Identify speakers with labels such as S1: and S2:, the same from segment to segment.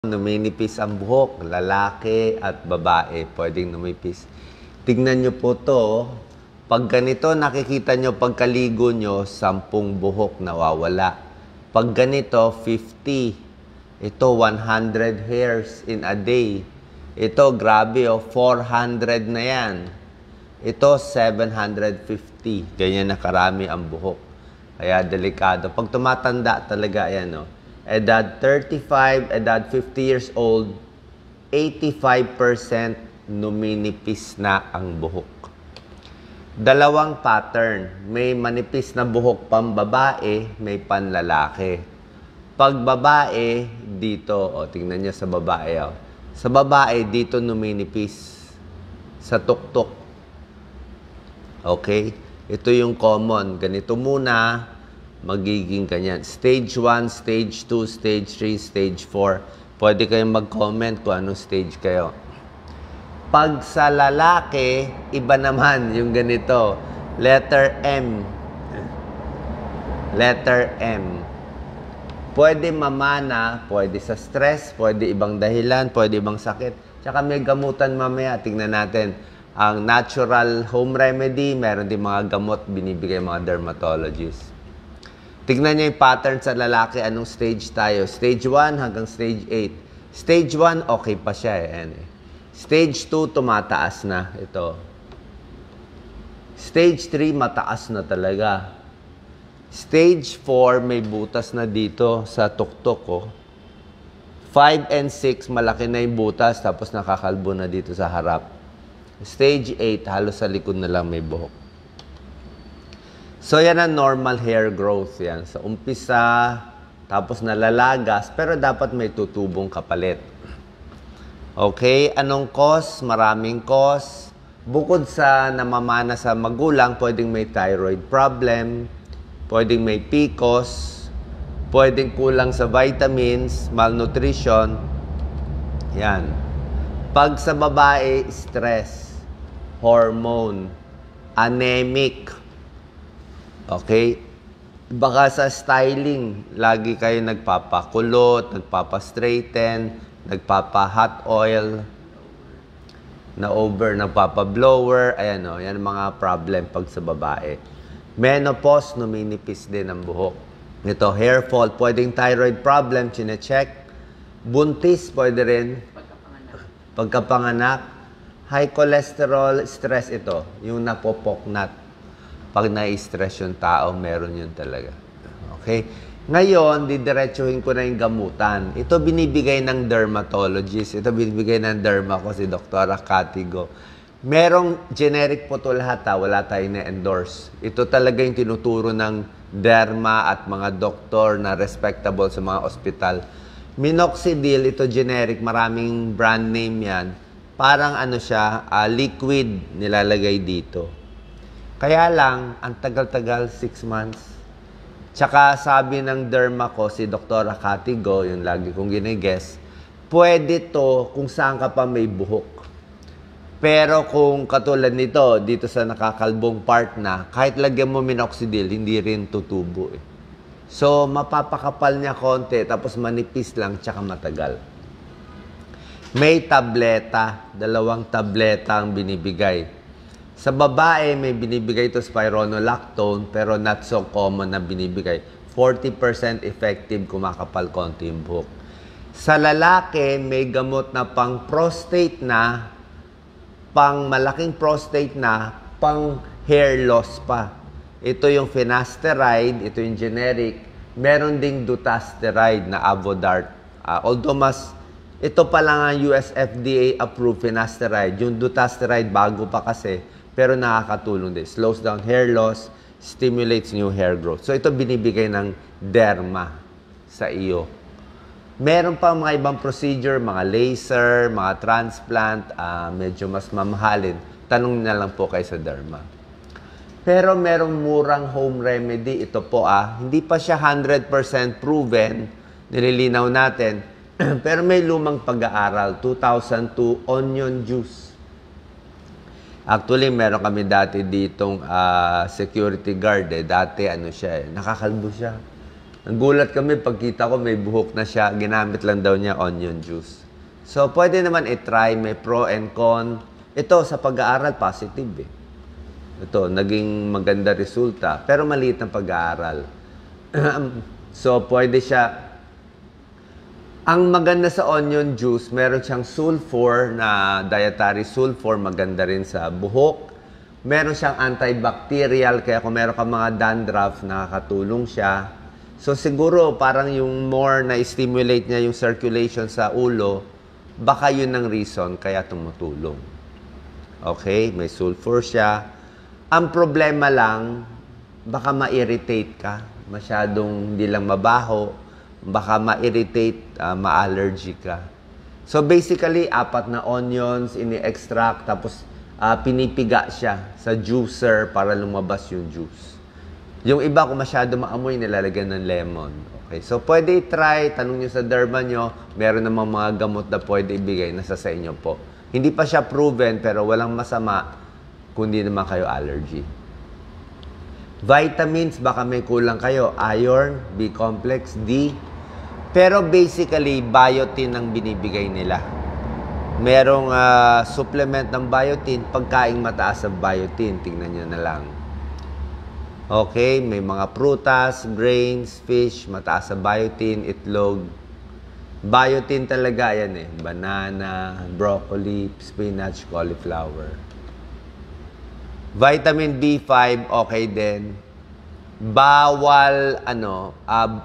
S1: Numinipis ang buhok, lalaki at babae, pwedeng numipis. Tignan nyo po to. Pag ganito, nakikita nyo pagkaligo nyo, 10 buhok nawawala. Pag ganito, 50. Ito, 100 hairs in a day. Ito, grabe 400 na yan. Ito, 750. Ganyan na karami ang buhok. Kaya delikado. Pag tumatanda talaga yan, edad 35, edad 50 years old, 85% numinipis na ang buhok. Dalawang pattern. May manipis na buhok pambabae, may panlalaki. Pag babae, dito, tingnan nyo sa babae. Sa babae, dito numinipis. Sa tuktok. Okay? Ito yung common. Ganito muna, magiging ganyan. Stage 1, stage 2, stage 3, stage 4. Pwede kayong mag-comment kung anong stage kayo. Pag sa lalaki, iba naman yung ganito. Letter M. Letter M. Pwede mamana, pwede sa stress, pwede ibang dahilan, pwede ibang sakit. Tsaka may gamutan mamaya. Tingnan natin. Ang natural home remedy, meron din mga gamot binibigay mga dermatologists. Tignan niyo yung pattern sa lalaki. Anong stage tayo? Stage 1 hanggang stage 8. Stage 1, okay pa siya. Stage 2, tumataas na. Ito. Stage 3, mataas na talaga. Stage 4, may butas na dito sa tuktok. 5 and 6, malaki na yung butas. Tapos nakakalbo na dito sa harap. Stage 8, halos sa likod na lang may buhok. So, yan ang normal hair growth. Yan. Sa umpisa, tapos nalalagas, pero dapat may tutubong kapalit. Okay? Anong cause? Maraming cause. Bukod sa namamana sa magulang, pwedeng may thyroid problem, pwedeng may PCOS, pwedeng kulang sa vitamins, malnutrition. Yan. Pag sa babae, stress, hormone, anemic. Okay? Baka sa styling, lagi kayo nagpapakulot, nagpapastraighten, nagpapa-hot oil, nagpapa-blower. Ayan yan mga problem pag sa babae. Menopause, numinipis din ang buhok. Ito, hair fall, pwedeng thyroid problem, chinecheck. Buntis, pwede rin. Pagkapanganak, high cholesterol, stress ito. Yung napopoknat. Pag na-stress yung tao, meron yun talaga. Okay? Ngayon, didiretsuhin ko na yung gamutan. Ito binibigay ng dermatologist. Ito binibigay ng derma ko, si Dr. Catigo. Merong generic po ito lahat, wala tayong na-endorse. Ito talaga yung tinuturo ng derma at mga doktor na respectable sa mga ospital. Minoxidil, ito generic, maraming brand name yan. Parang siya, liquid nilalagay dito. Kaya lang, ang tagal-tagal, 6 months. Tsaka sabi ng derma ko, si Dr. Catigo, yung lagi kong ginigess, pwede to kung saan ka pa may buhok. Pero kung katulad nito, dito sa nakakalbong part na, kahit lagyan mo minoxidil, hindi rin tutubo. So, mapapakapal niya konti, tapos manipis lang, tsaka matagal. May tableta, 2 tableta ang binibigay. Sa babae, may binibigay ito spironolactone, pero not so common na binibigay. 40% effective, kumakapal konti yung buhok. Sa lalaki, may gamot na pang prostate na, pang malaking prostate na, pang hair loss pa. Ito yung finasteride, ito yung generic. Meron ding dutasteride na Avodart. Although ito pa lang ang US FDA approved finasteride. Yung dutasteride bago pa kasi, pero nakakatulong din. Slows down hair loss, stimulates new hair growth. So ito binibigay ng derma sa iyo. Meron pa mga ibang procedure, mga laser, mga transplant, medyo mas mamahalin. Tanong na lang po kayo sa derma. Pero merong murang home remedy. Ito po hindi pa siya 100% proven. Nililinaw natin. Pero may lumang pag-aaral. 2002, onion juice. Actually, meron kami dati ditong security guard. Dati, nakakalbo siya. Nagulat kami pagkita ko may buhok na siya, ginamit lang daw niya onion juice. So, pwede naman i-try, may pro and con. Ito, sa pag-aaral, positive eh. Ito, naging maganda resulta, pero maliit ng pag-aaral. So, pwede siya. Ang maganda sa onion juice, meron siyang sulfur na dietary sulfur, maganda rin sa buhok. Meron siyang antibacterial, kaya kung meron ka mga dandruff, nakakatulong siya. So siguro parang yung more na stimulate niya yung circulation sa ulo, baka yun ang reason kaya tumutulong. Okay, may sulfur siya. Ang problema lang, baka ma-irritate ka, masyadong hindi lang mabaho, baka ma-irritate, ma-allergy ka. So basically, 4 na onions, ini-extract, tapos pinipiga siya sa juicer para lumabas yung juice. Yung iba, kung masyado maamoy, nilalagyan ng lemon. Okay, so pwede i-try, tanong nyo sa derma nyo, meron namang mga gamot na pwede ibigay, nasa sa inyo po. Hindi pa siya proven, pero walang masama kung di naman kayo allergy. Vitamins, baka may kulang kayo, iron, B-complex, D. Pero basically, biotin ang binibigay nila. Merong supplement ng biotin, pagkaing mataas ang biotin, tingnan nyo na lang. Okay, may mga prutas, grains, fish, mataas sa biotin, itlog. Biotin talaga yan eh. Banana, broccoli, spinach, cauliflower. Vitamin B5, okay din. Bawal,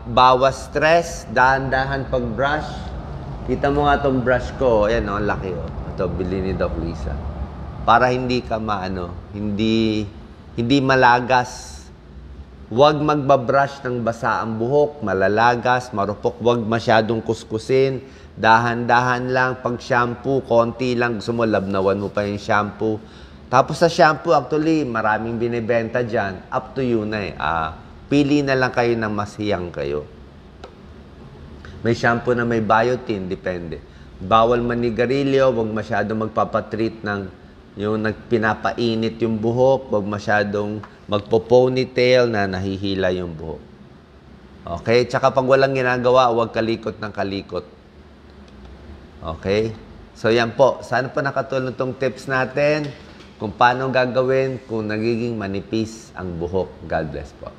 S1: bawas stress, dahan-dahan pag-brush. Kita mo nga itong brush ko, ayan ang laki oh. Ito, bili ni Doc Lisa. Para hindi ka hindi malagas. Huwag magbabrush ng basa ang buhok, malalagas, marupok, huwag masyadong kuskusin. Dahan-dahan lang, pag shampoo, konti lang, gusto mo, labnawan mo pa yung shampoo. Tapos sa shampoo, actually, maraming binibenta dyan. Up to you na eh. Pili na lang kayo ng mas hiyang kayo. May shampoo na may biotin, depende. Bawal manigarilyo, huwag masyadong magpapatreat ng yung pinapainit yung buhok, huwag masyadong magpo-ponytail na nahihila yung buhok. Okay? Tsaka pag walang ginagawa, huwag kalikot ng kalikot. Okay? So yan po. Sana po nakatulong tong tips natin kung paano gagawin kung nagiging manipis ang buhok. God bless po.